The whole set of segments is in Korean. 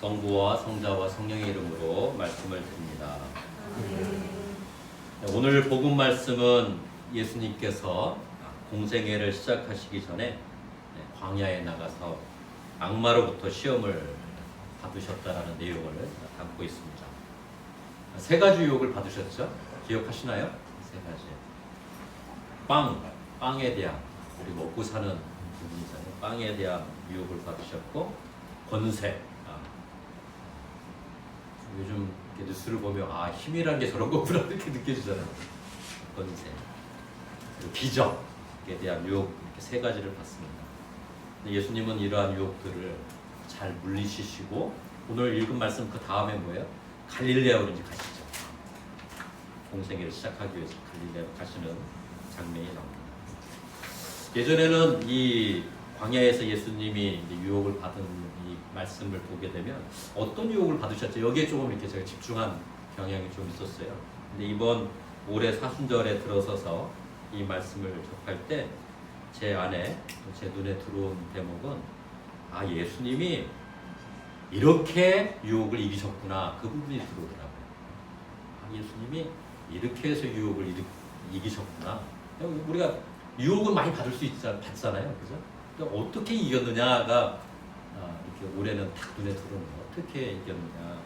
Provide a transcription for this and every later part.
성부와 성자와 성령의 이름으로 말씀을 드립니다. 오늘 복음 말씀은 예수님께서 공생애를 시작하시기 전에 광야에 나가서 악마로부터 시험을 받으셨다라는 내용을 담고 있습니다. 세 가지 유혹을 받으셨죠? 기억하시나요? 세 가지. 빵에 대한, 우리 먹고 사는 부분이잖아요. 빵에 대한 유혹을 받으셨고, 권세. 요즘 뉴스를 보면 힘이라는 게 저런 거구나 이렇게 느껴지잖아요. 권세. 그리고 기적에 대한 유혹, 이렇게 세 가지를 받습니다. 예수님은 이러한 유혹들을 잘 물리치시고, 오늘 읽은 말씀 그 다음에 뭐예요? 갈릴레아로 이제 가시죠. 공생애를 시작하기 위해서 갈릴레아로 가시는 장면이 나옵니다. 예전에는 이 광야에서 예수님이 유혹을 받은 이 말씀을 보게 되면 어떤 유혹을 받으셨죠? 여기에 조금 이렇게 제가 집중한 경향이 좀 있었어요. 근데 이번 올해 사순절에 들어서서 이 말씀을 접할 때 제 안에, 제 눈에 들어온 대목은 예수님이 이렇게 유혹을 이기셨구나, 그 부분이 들어오더라고요. 예수님이 이렇게 해서 유혹을 이기셨구나. 우리가 유혹은 많이 받을 수 받잖아요, 그죠? 그러니까 어떻게 이겼느냐가 이렇게 올해는 딱 눈에 들어오는 거예요. 어떻게 이겼느냐.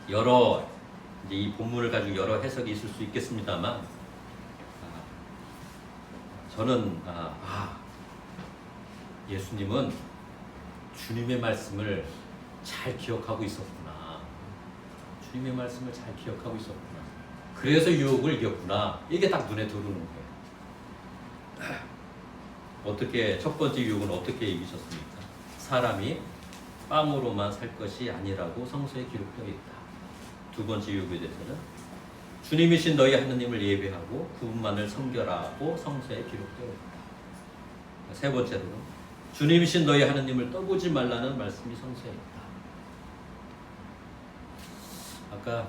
이제 이 본문을 가지고 여러 해석이 있을 수 있겠습니다만, 저는 예수님은 주님의 말씀을 잘 기억하고 있었구나. 주님의 말씀을 잘 기억하고 있었구나. 그래서 유혹을 이겼구나. 이게 딱 눈에 들어오는 거예요. 첫 번째 유혹은 어떻게 이기셨습니까? 사람이 빵으로만 살 것이 아니라고 성서에 기록되어 있다. 두 번째 유혹에 대해서는 주님이신 너희 하느님을 예배하고 그분만을 섬겨라고 성서에 기록되어 있다. 세 번째로는 주님이신 너희 하느님을 떠보지 말라는 말씀이 성서에 있다. 아까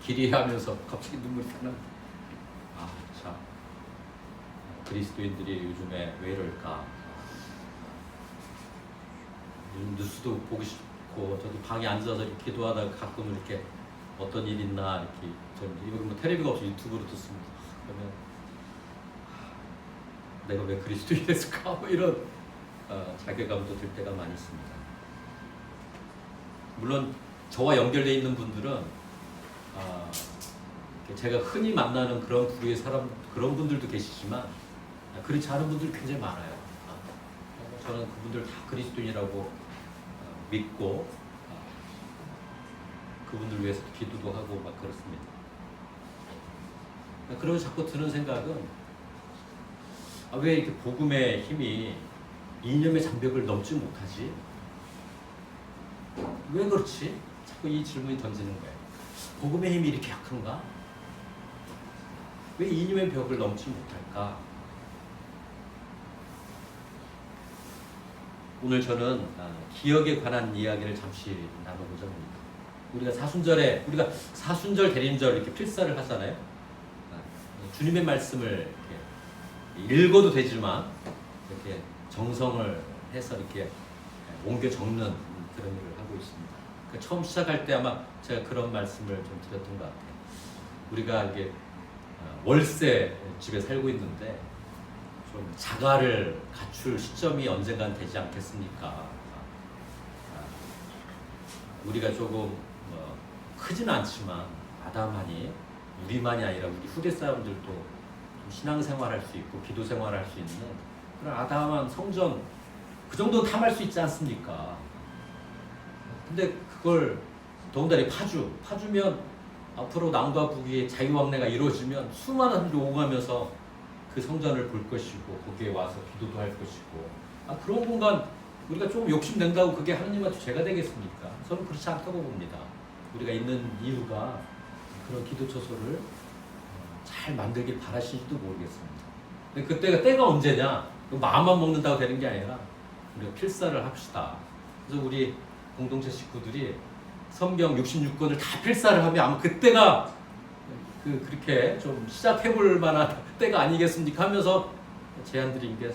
기리하면서 갑자기 눈물이 나는. 참 그리스도인들이 요즘에 왜 이럴까? 요즘 뉴스도 보기 싫고, 저도 방에 앉아서 이렇게 기도하다가 가끔 이렇게 어떤 일 있나 이렇게, 이거 뭐 텔레비가 없어 유튜브로 듣습니다. 그러면 내가 왜 그리스도인이 됐을까? 뭐 이런 자괴감도 들 때가 많이 있습니다. 물론 저와 연결되어 있는 분들은 제가 흔히 만나는 그런 부류의 사람, 그런 분들도 계시지만 그렇지 않은 분들이 굉장히 많아요. 저는 그분들 다 그리스도인이라고 믿고 그분들 위해서 기도도 하고 막 그렇습니다. 그러면서 자꾸 드는 생각은 왜 이렇게 복음의 힘이 이념의 장벽을 넘지 못하지? 왜 그렇지? 자꾸 이 질문이 던지는 거예요. 복음의 힘이 이렇게 약한가? 왜 이념의 벽을 넘지 못할까? 오늘 저는 기억에 관한 이야기를 잠시 나눠보자 합니다. 우리가 사순절, 대림절 이렇게 필사를 하잖아요. 주님의 말씀을 이렇게 읽어도 되지만 이렇게 정성을 해서 이렇게 옮겨 적는 그런 일을 하고 있습니다. 그러니까 처음 시작할 때 아마 제가 그런 말씀을 좀 드렸던 것 같아요. 우리가 이게 월세 집에 살고 있는데 좀 자가를 갖출 시점이 언젠간 되지 않겠습니까? 우리가 조금 크진 않지만 아담하니, 우리만이 아니라 우리 후대 사람들도 좀 신앙생활할 수 있고 기도생활할 수 있는 그런 아담한 성전, 그 정도는 탐할 수 있지 않습니까? 근데 그걸 더군다나 파주면 앞으로 남과 북이 자유왕래가 이루어지면 수많은 사람들이 오가면서 그 성전을 볼 것이고 거기에 와서 기도도 할 것이고, 그런 공간 우리가 조금 욕심낸다고 그게 하느님한테 죄가 되겠습니까? 저는 그렇지 않다고 봅니다. 우리가 있는 이유가 그런 기도처소를 잘 만들길 바라시는지도 모르겠습니다. 근데 그때가 때가 언제냐? 마음만 먹는다고 되는 게 아니라 우리가 필사를 합시다. 그래서 우리 공동체 식구들이 성경 66권을 다 필사를 하면 아마 그때가 그렇게 좀 시작해볼 만한 때가 아니겠습니까? 하면서 제안 드린 게,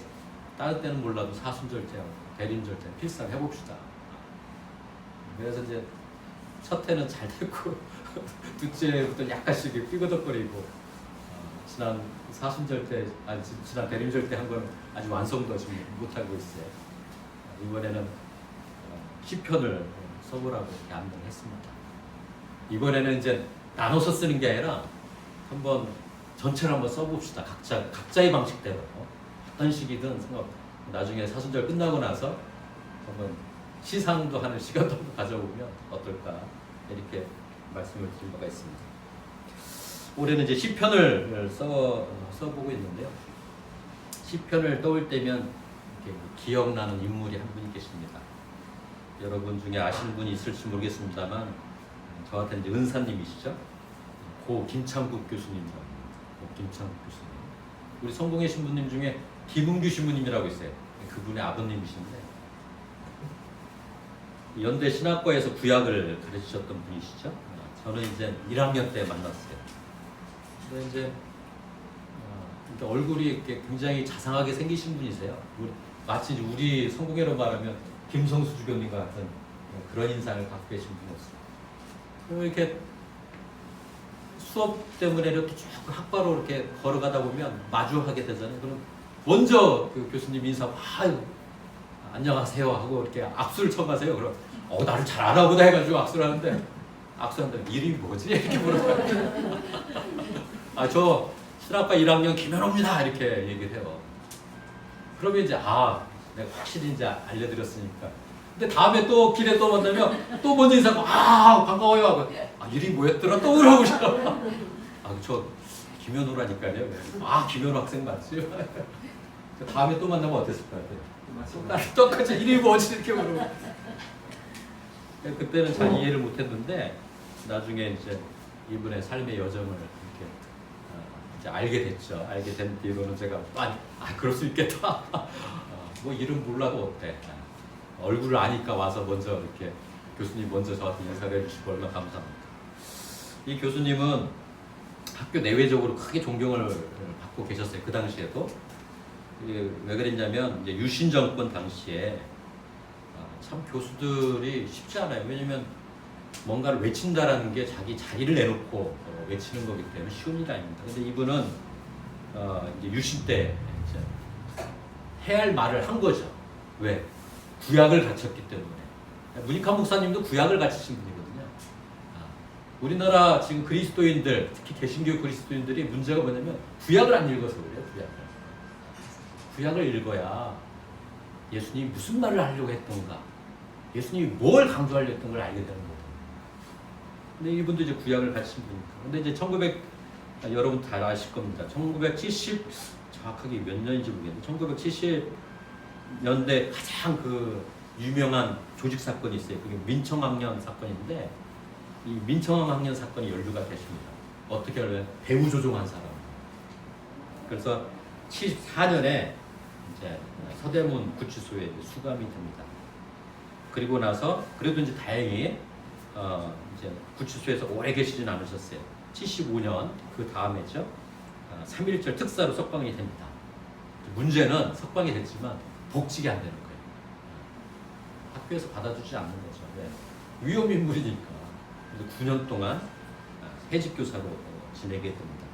다른 때는 몰라도 사순절 때, 대림절 때 필사를 해봅시다. 그래서 이제 첫 해는 잘 됐고 둘째 해부터 약간씩 삐거덕거리고 지난 사순절 때, 아니 지난 대림절 때 한 건 아직 완성도 지금 못하고 있어요. 이번에는 시편을 써보라고 이렇게 안내를 했습니다. 이번에는 이제 나눠서 쓰는 게 아니라 한번 전체를 한번 써봅시다. 각자의 방식대로 어떤 식이든 나중에 사순절 끝나고 나서 한번 시상도 하는 시간도 한번 가져보면 어떨까 이렇게 말씀을 드린 바가 있습니다. 올해는 이제 시편을 써보고 있는데요. 시편을 떠올 때면 이렇게 기억나는 인물이 한 분이 계십니다. 여러분 중에 아시는 분이 있을지 모르겠습니다만 저한테 이제 은사님이시죠. 고 김창국 교수님이라고 합니다. 고 김창국 교수님. 우리 성공회 신부님 중에 김은규 신부님이라고 있어요. 그분의 아버님이신데 연대 신학과에서 구약을 가르치셨던 분이시죠. 저는 이제 1학년 때 만났어요. 근데 이제 얼굴이 이렇게 굉장히 자상하게 생기신 분이세요. 마치 우리 성공회로 말하면 김성수 주교님 같은 그런 인상을 갖고 계신 분이었어요. 그리고 이렇게 수업 때문에 이렇게 쭉 학과로 이렇게 걸어가다 보면 마주하게 되잖아요. 그럼 먼저 그 교수님 인사하고 안녕하세요 하고 이렇게 악수를 쳐가세요. 그럼 나를 잘 알아보다 해가지고 악수를 하는데 악수하는데 이름이 뭐지? 이렇게 물어봐요. 저 신학과 1학년 김현호입니다. 이렇게 얘기를 해요. 그러면 이제 내가 확실히 이제 알려드렸으니까. 근데 다음에 또 길에 또 만나면 또 먼저 인사하고 반가워요 하고 이름이 뭐였더라 또 물어보셔. 저 김현호라니까요. 김현호 학생 맞지? 다음에 또 만나면 어땠을 것 같아요? 똑같이 이름이 뭐지 이렇게 물어보고. 그때는 잘 이해를 못했는데 나중에 이제 이분의 삶의 여정을 이렇게 이제 알게 됐죠. 알게 된 뒤로는 제가 그럴 수 있겠다. 뭐 이름 몰라도 어때? 얼굴을 아니까 와서 먼저 이렇게 교수님 먼저 저한테 인사를 해주시고 얼마나 감사합니까? 이 교수님은 학교 내외적으로 크게 존경을 받고 계셨어요. 그 당시에도. 왜 그랬냐면 이제 유신 정권 당시에 참 교수들이 쉽지 않아요. 왜냐면 뭔가를 외친다라는 게 자기 자리를 내놓고 외치는 거기 때문에 쉬운 일이 아닙니다. 근데 이분은 이제 유신 때 이제 해야 할 말을 한 거죠. 왜? 구약을 갖췄기 때문에. 문익환 목사님도 구약을 갖추신 분이거든요. 우리나라 지금 그리스도인들, 특히 개신교 그리스도인들이 문제가 뭐냐면 구약을 안 읽어서 그래요. 구약을 읽어야 예수님이 무슨 말을 하려고 했던가, 예수님이 뭘 강조하려고 했던 걸 알게 되는 거예요. 근데 이분도 이제 구약을 갖추신 분이니까. 근데 이제 여러분 다 아실 겁니다. 1970 정확하게 몇 년인지 모르겠는데 1970년대 가장 그 유명한 조직 사건이 있어요. 그게 민청학년 사건인데 이 민청학년 사건이 연루가 됐습니다. 어떻게 하면 배후 조종한 사람. 그래서 74년에 이제 서대문 구치소에 수감이 됩니다. 그리고 나서 그래도 이제 다행히 이제 구치소에서 오래 계시진 않으셨어요. 75년 그 다음에죠. 3.1절 특사로 석방이 됩니다. 문제는 석방이 됐지만 복직이 안 되는 거예요. 학교에서 받아주지 않는 거죠. 왜? 위험인물이니까. 그래서 9년 동안 해직교사로 지내게 됩니다.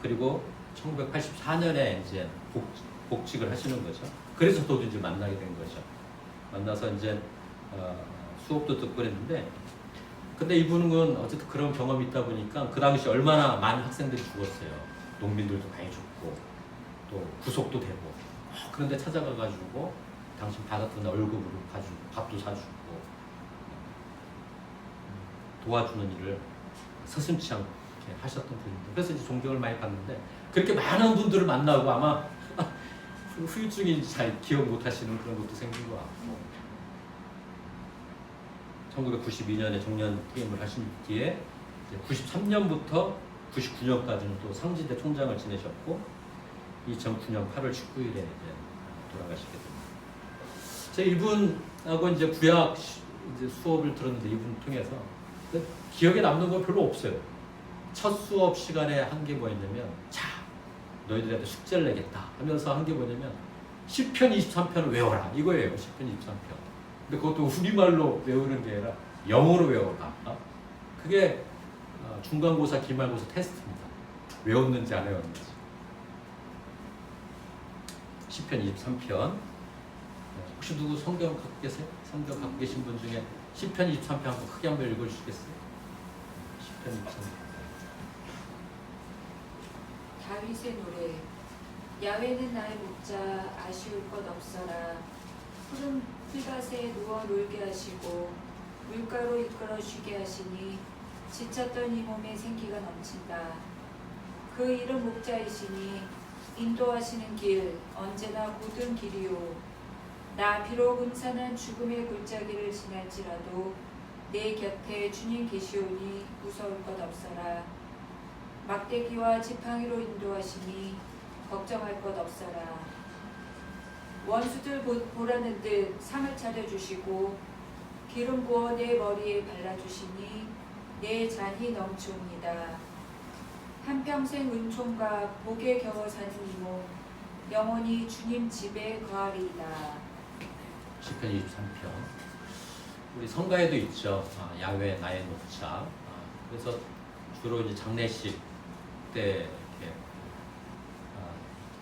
그리고 1984년에 이제 복직을 하시는 거죠. 그래서 또 이제 만나게 된 거죠. 만나서 이제 수업도 듣고 그랬는데, 근데 이분은 어쨌든 그런 경험이 있다 보니까 그 당시 얼마나 많은 학생들이 죽었어요. 농민들도 많이 죽고 또 구속도 되고. 그런데 찾아가가지고 당신 받았던 월급으로 가지고 밥도 사주고 도와주는 일을 서슴지 않게 하셨던 분인데, 그래서 이제 존경을 많이 받는데, 그렇게 많은 분들을 만나고 아마 후유증이 잘 기억 못 하시는 그런 것도 생긴 것 같고, 1992년에 정년 퇴임을 하신 뒤에 93년부터 99년까지는 또 상지대 총장을 지내셨고 2009년 8월 19일에 이제 돌아가시게 됩니다. 제가 이분하고 이제 구약 이제 수업을 들었는데 이분 통해서 기억에 남는 건 별로 없어요. 첫 수업 시간에 한 게 뭐였냐면, 자, 너희들한테 숙제를 내겠다 하면서 한 게 뭐냐면 시편 23편을 외워라 이거예요. 시편 23편. 근데 그것도 우리말로 외우는 게 아니라 영어로 외워라. 그게 중간고사, 기말고사 테스트입니다. 외웠는지 안 외웠는지. 시편 23편. 혹시 누구 성경 갖고 계세요? 성경 갖고 계신 분 중에 시편 23편 한번 크게 한번 읽어주시겠어요? 시편 23편. 다윗의 노래. 야훼는 나의 목자, 아쉬울 것 없어라. 푸른 풀밭에 누워 놀게 하시고 물가로 이끌어 쉬게 하시니 지쳤던 이 몸에 생기가 넘친다. 그 이름 목자이시니 인도하시는 길 언제나 고든 길이요. 나 비록 음산한 죽음의 골짜기를 지날지라도 내 곁에 주님 계시오니 무서울 것 없어라. 막대기와 지팡이로 인도하시니 걱정할 것 없어라. 원수들 보라는 듯 상을 차려주시고 기름 부어 내 머리에 발라주시니 내 잔이 넘치옵니다. 한평생 은총과 복에 겨워 사는 이 몸 영원히 주님 집에 거하리이다. 시편 23편. 우리 성가에도 있죠. 야훼 나의 목자. 그래서 주로 이제 장례식 때 이렇게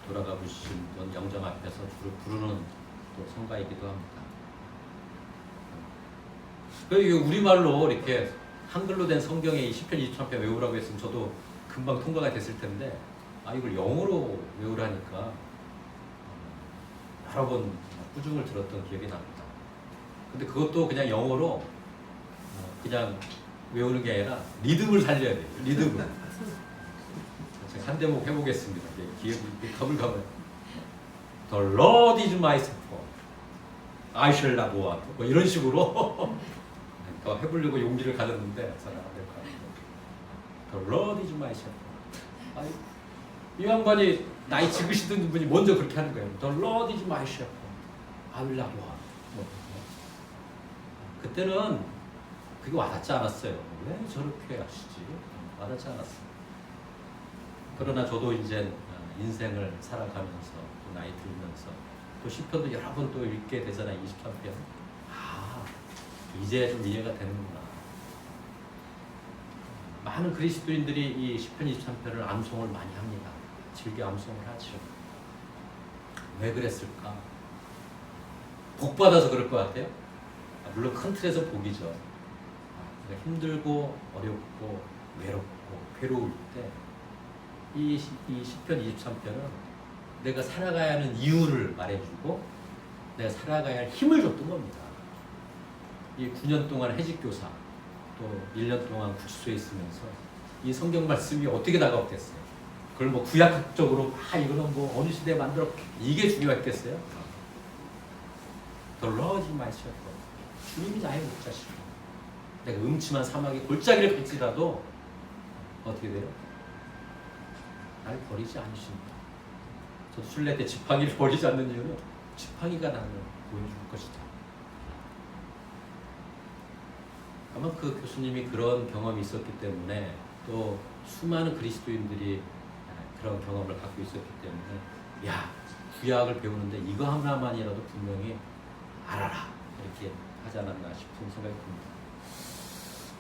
돌아가 보신 분 영정 앞에서 주로 부르는 또 성가이기도 합니다. 우리말로 이렇게 한글로 된 성경에 이 시편 23편 외우라고 했으면 저도 금방 통과가 됐을 텐데 이걸 영어로 외우라니까 여러 번 꾸중을 들었던 기억이 납니다. 근데 그것도 그냥 영어로 그냥 외우는 게 아니라 리듬을 살려야 돼요. 리듬을. 제가 한 대목 해보겠습니다. 기억이 가물가물. The Lord is my shepherd. I shall not want. 뭐 이런 식으로 더 해보려고 용기를 가졌는데 저는 안 될 것 같아요. The Lord is my shepherd. 이 양반이 나이 지으시던 분이 먼저 그렇게 하는 거예요. The Lord is my shepherd. I will not want. 그때는 그게 와닿지 않았어요. 왜 저렇게 하시지? 와닿지 않았어요. 그러나 저도 이제 인생을 살아가면서 또 나이 들면서 또 시편도 여러 번 또 읽게 되잖아요. 23편. 이제 좀 이해가 되는구나. 많은 그리스도인들이 이 시편 23편을 암송을 많이 합니다. 즐겨 암송을 하죠. 왜 그랬을까? 복 받아서 그럴 것 같아요. 물론 큰 틀에서 복이죠. 힘들고 어렵고 외롭고 괴로울 때 이 시편 23편은 내가 살아가야 하는 이유를 말해주고 내가 살아가야 할 힘을 줬던 겁니다. 이 9년 동안 해직교사 또 1년 동안 구치소에 있으면서 이 성경 말씀이 어떻게 다가왔겠어요? 그걸 뭐 구약적으로 이거는 뭐 어느 시대에 만들어 이게 중요했겠어요? The Lord is my shepherd. 주님이 나의 목자시고 내가 음침한 사막의 골짜기를 갈지라도 어떻게 돼요? 날 버리지 않으십니다. 저도 순례 때 지팡이를 버리지 않는 이유는 지팡이가 나를 보여줄 것이다. 아마 그 교수님이 그런 경험이 있었기 때문에 또 수많은 그리스도인들이 그런 경험을 갖고 있었기 때문에 구약을 배우는데 이거 하나만이라도 분명히 알아라 이렇게 하지 않았나 싶은 생각이 듭니다.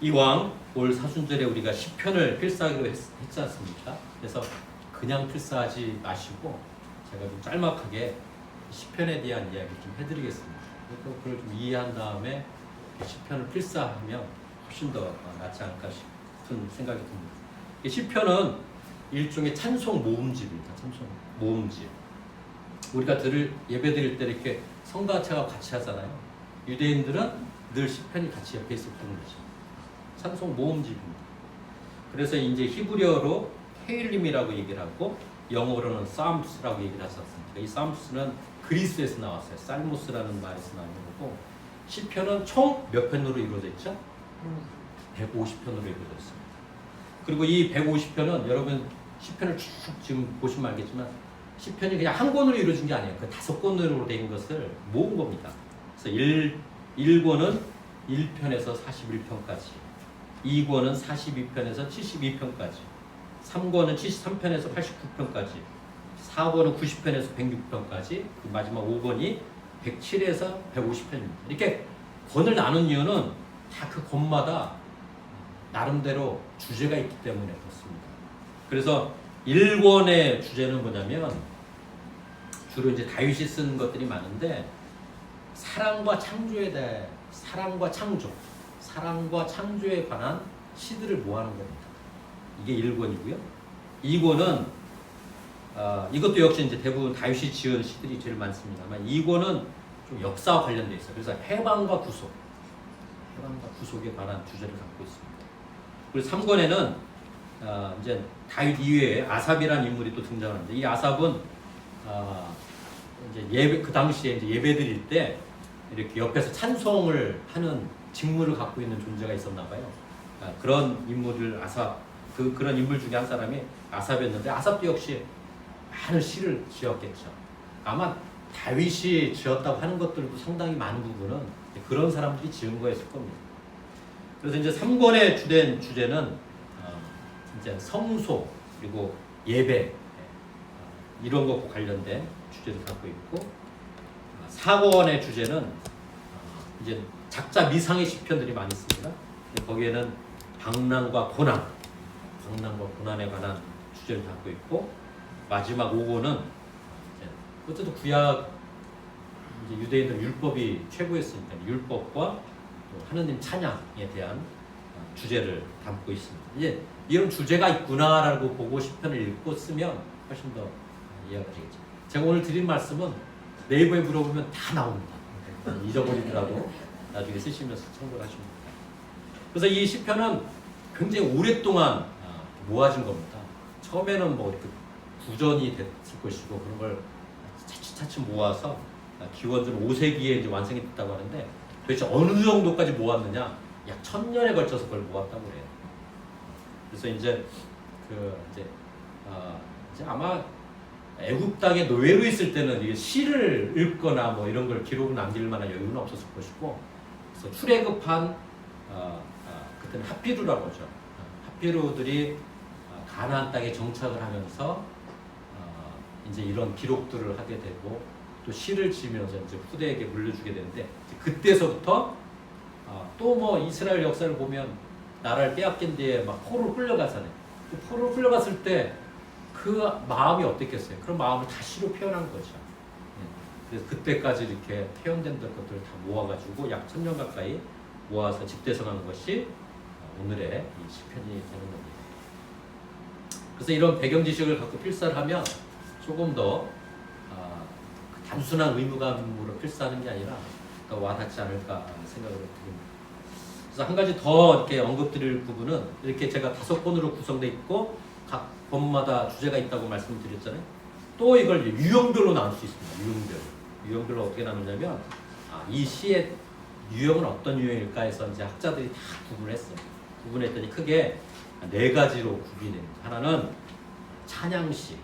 이왕 올 사순절에 우리가 시편을 필사하기로 했지 않습니까? 그래서 그냥 필사하지 마시고 제가 좀 짤막하게 시편에 대한 이야기 좀 해드리겠습니다. 그걸 좀 이해한 다음에 시편을 필사하면 훨씬 더 낫지 않을까 싶은 생각이 듭니다. 시편은 일종의 찬송 모음집입니다. 찬송 모음집. 우리가 예배 드릴 때 이렇게 성가체가 같이 하잖아요. 유대인들은 늘 시편이 같이 옆에 있었던 거죠. 찬송 모음집입니다. 그래서 이제 히브리어로 헤일림이라고 얘기를 하고 영어로는 사무스라고 얘기를 하셨습니다. 이 사무스는 그리스에서 나왔어요. 살모스라는 말에서 나온 거고 시편은 총 몇 편으로 이루어져 있죠? 150편으로 이루어져 있습니다. 그리고 이 150편은 여러분 시편을 쭉 지금 보시면 알겠지만 시편이 그냥 한 권으로 이루어진 게 아니에요. 그 5권으로 된 것을 모은 겁니다. 그래서 1권은 1편에서 41편까지, 2권은 42편에서 72편까지, 3권은 73편에서 89편까지, 4권은 90편에서 106편까지, 마지막 5권이 107에서 150편입니다. 이렇게 권을 나눈 이유는 다 그 권마다 나름대로 주제가 있기 때문에 그렇습니다. 그래서 1권의 주제는 뭐냐면 주로 이제 다윗이 쓴 것들이 많은데 사랑과 창조에 대해 사랑과 창조에 관한 시들을 모아놓은 겁니다. 이게 1권이고요. 2권은 이것도 역시 이제 대부분 다윗이 지은 시들이 제일 많습니다만 2권은 좀 역사와 관련돼 있어요. 그래서 해방과 구속에 관한 주제를 갖고 있습니다. 그리고 3권에는 이제 다윗 이외에 아삽이라는 인물이 또 등장하는데 이 아삽은 이제 예배 그 당시에 이제 예배 드릴 때 이렇게 옆에서 찬송을 하는 직무를 갖고 있는 존재가 있었나 봐요. 그런 인물을 그런 인물 중에 한 사람이 아삽이었는데 아삽도 역시 많은 시를 지었겠죠. 아마 다윗이 지었다고 하는 것들도 상당히 많은 부분은 그런 사람들이 지은 거였을 겁니다. 그래서 이제 3권의 주된 주제는 이제 성소 그리고 예배 이런 것과 관련된 주제를 갖고 있고 4권의 주제는 이제 작자 미상의 시편들이 많이 있습니다. 거기에는 방랑과 고난에 관한 주제를 갖고 있고 마지막 5권은 어쨌든 구약 이제 유대인들 율법이 최고였으니까 율법과 또 하느님 찬양에 대한 주제를 담고 있습니다. 이제 이런 주제가 있구나라고 보고 시편을 읽고 쓰면 훨씬 더 이해가 되겠죠. 제가 오늘 드린 말씀은 네이버에 물어보면 다 나옵니다. 잊어버리더라도 나중에 쓰시면서 참고를 하시면 됩니다. 그래서 이 시편은 굉장히 오랫동안 모아진 겁니다. 처음에는 뭐 이렇게 구전이 됐을 것이고 그런 걸 차츰 모아서 기원전 5세기에 이제 완성이 됐다고 하는데 도대체 어느 정도까지 모았느냐? 약 1000년에 걸쳐서 그걸 모았다고 그래요. 그래서 이제 이제 아마 애굽 땅에 노예로 있을 때는 이게 시를 읽거나 뭐 이런 걸 기록을 남길 만한 여유는 없었을 것이고, 그래서 출애굽한 그때는 하피루라고 하죠. 하피루들이 가나안 땅에 정착을 하면서 이제 이런 기록들을 하게 되고 또 시를 지으면서 이제 후대에게 물려주게 되는데 그때서부터 또 뭐 이스라엘 역사를 보면 나라를 빼앗긴 뒤에 막 포로를 끌려가잖아요. 포로를 끌려갔을 때 그 마음이 어땠겠어요? 그런 마음을 다 시로 표현한 거죠. 그래서 그때까지 이렇게 표현된 것들을 다 모아가지고 약 1000년 가까이 모아서 집대성한 것이 오늘의 이 시편이 되는 겁니다. 그래서 이런 배경 지식을 갖고 필사를 하면 조금 더 단순한 의무감으로 필사하는 게 아니라 더 와닿지 않을까 생각을 드립니다. 그래서 한 가지 더 이렇게 언급드릴 부분은 이렇게 제가 5권으로 구성되어 있고 각 권마다 주제가 있다고 말씀드렸잖아요. 또 이걸 유형별로 나눌 수 있습니다. 유형별로 어떻게 나누냐면 이 시의 유형은 어떤 유형일까 해서 이제 학자들이 다 구분을 했어요. 구분했더니 크게 4가지로 구분이 됩니다. 하나는 찬양시,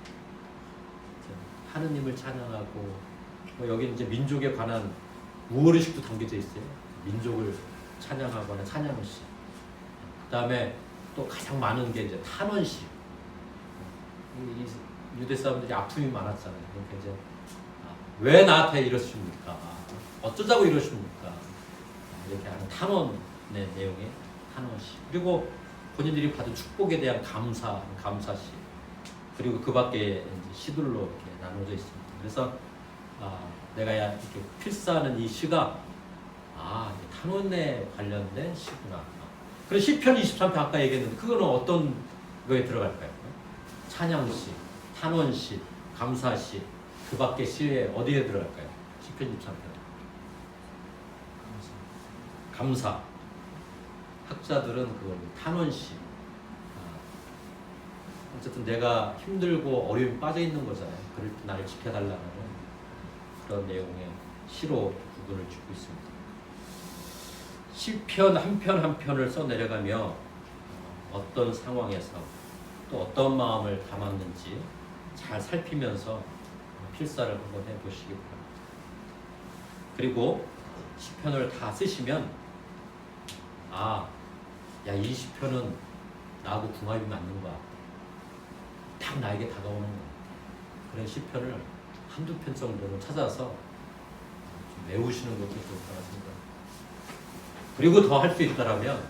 하느님을 찬양하고 여기 이제 민족에 관한 우월의식도 담겨져 있어요. 민족을 찬양하거나 찬양시. 그 다음에 또 가장 많은 게 이제 탄원시. 이 유대 사람들이 아픔이 많았잖아요. 그러니까 이제 왜 나한테 이러십니까? 어쩌자고 이러십니까? 이렇게 하는 탄원의 내용의 탄원시. 그리고 본인들이 받은 축복에 대한 감사시. 그리고 그 밖에 시들로 이렇게 나눠져 있습니다. 그래서 내가 이렇게 필사하는 이 시가 탄원에 관련된 시구나. 그래서 시편 23편 아까 얘기했는데 그거는 어떤 거에 들어갈까요? 찬양시, 탄원시, 감사시, 그 밖에 시에 어디에 들어갈까요? 시편 23편. 감사. 학자들은 그걸 탄원시. 어쨌든 내가 힘들고 어려움이 빠져 있는 거잖아요. 그럴 때 나를 지켜달라는 그런 내용의 시로 구분을 짓고 있습니다. 시편 한 편 한 편을 써 내려가며 어떤 상황에서 또 어떤 마음을 담았는지 잘 살피면서 필사를 한번 해보시기 바랍니다. 그리고 시편을 다 쓰시면 이 시편은 나하고 궁합이 맞는 거야. 딱 나에게 다가오는 거야. 그런 시편을 한두 편 정도는 찾아서 좀 외우시는 것도 좋을 것 같습니다. 그리고 더 할 수 있다라면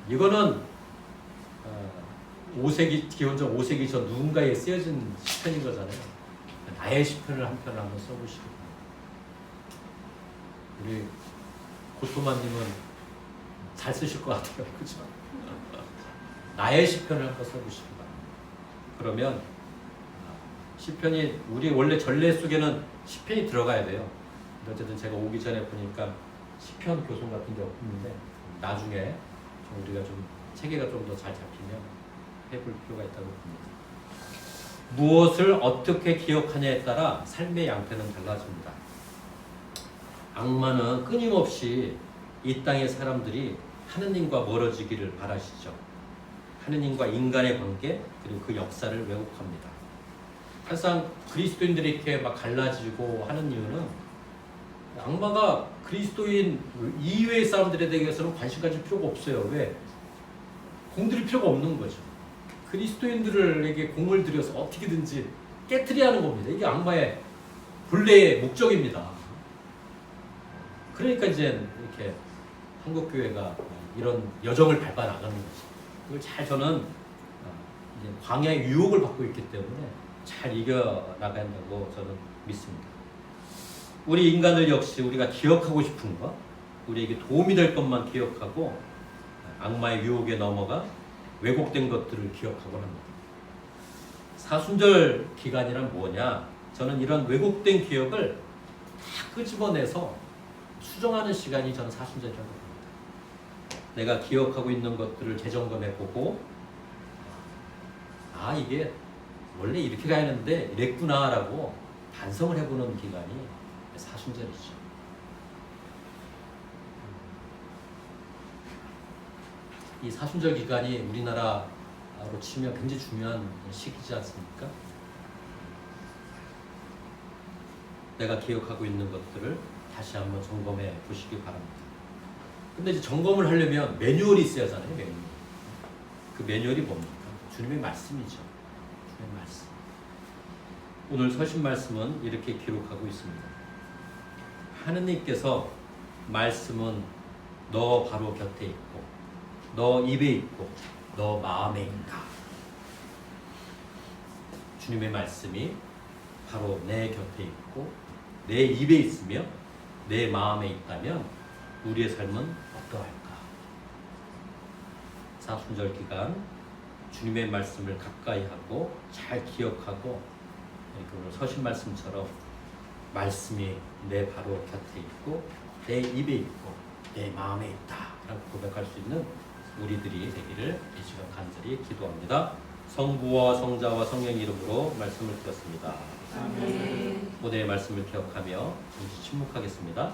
이거는 5세기 기원전 5세기 전 누군가에 쓰여진 시편인 거잖아요. 나의 시편을 한 편을 한번 써보시기 바랍니다. 우리 고토마님은 잘 쓰실 것 같아요. 그죠? 나의 시편을 한번 써보시기 바랍니다. 그러면 시편이 우리 원래 전례 속에는 시편이 들어가야 돼요. 근데 어쨌든 제가 오기 전에 보니까 시편 교송 같은 게 없는데 나중에 우리가 좀 체계가 좀 더 잘 잡히면 해볼 필요가 있다고 봅니다. 무엇을 어떻게 기억하냐에 따라 삶의 양태는 달라집니다. 악마는 끊임없이 이 땅의 사람들이 하느님과 멀어지기를 바라시죠. 하느님과 인간의 관계 그리고 그 역사를 왜곡합니다. 사실상 그리스도인들이 이렇게 막 갈라지고 하는 이유는 악마가 그리스도인 이외의 사람들에 대해서는 관심 가질 필요가 없어요. 왜? 공들일 필요가 없는 거죠. 그리스도인들에게 공을 들여서 어떻게든지 깨트려야 하는 겁니다. 이게 악마의 본래의 목적입니다. 그러니까 이제 이렇게 한국교회가 이런 여정을 밟아 나가는 거죠. 이걸 잘 저는 이제 광야의 유혹을 받고 있기 때문에 잘 이겨 나간다고 저는 믿습니다. 우리 인간들 역시 우리가 기억하고 싶은 것, 우리에게 도움이 될 것만 기억하고 악마의 유혹에 넘어가 왜곡된 것들을 기억하곤 합니다. 사순절 기간이란 뭐냐? 저는 이런 왜곡된 기억을 다 끄집어내서 수정하는 시간이 저는 사순절이라고 봅니다. 내가 기억하고 있는 것들을 재점검해보고 이게 원래 이렇게 가야 하는데 이랬구나 라고 반성을 해보는 기간이 사순절이죠. 이 사순절 기간이 우리나라로 치면 굉장히 중요한 시기지 않습니까? 내가 기억하고 있는 것들을 다시 한번 점검해 보시기 바랍니다. 근데 이제 점검을 하려면 매뉴얼이 있어야 하잖아요. 매뉴얼. 그 매뉴얼이 뭡니까? 주님의 말씀이죠. 주님의 말씀. 오늘 서신 말씀은 이렇게 기록하고 있습니다. 하느님께서 말씀은 너 바로 곁에 있고 너 입에 있고 너 마음에 있다. 주님의 말씀이 바로 내 곁에 있고 내 입에 있으며 내 마음에 있다면 우리의 삶은 어떠할까? 사순절 기간 주님의 말씀을 가까이 하고 잘 기억하고 오늘 서신 말씀처럼 말씀이 내 바로 곁에 있고 내 입에 있고 내 마음에 있다 라고 고백할 수 있는 우리들이 되기를 이 시간 간절히 기도합니다. 성부와 성자와 성령의 이름으로 말씀을 드렸습니다. 아멘. 오늘의 말씀을 기억하며 잠시 침묵하겠습니다.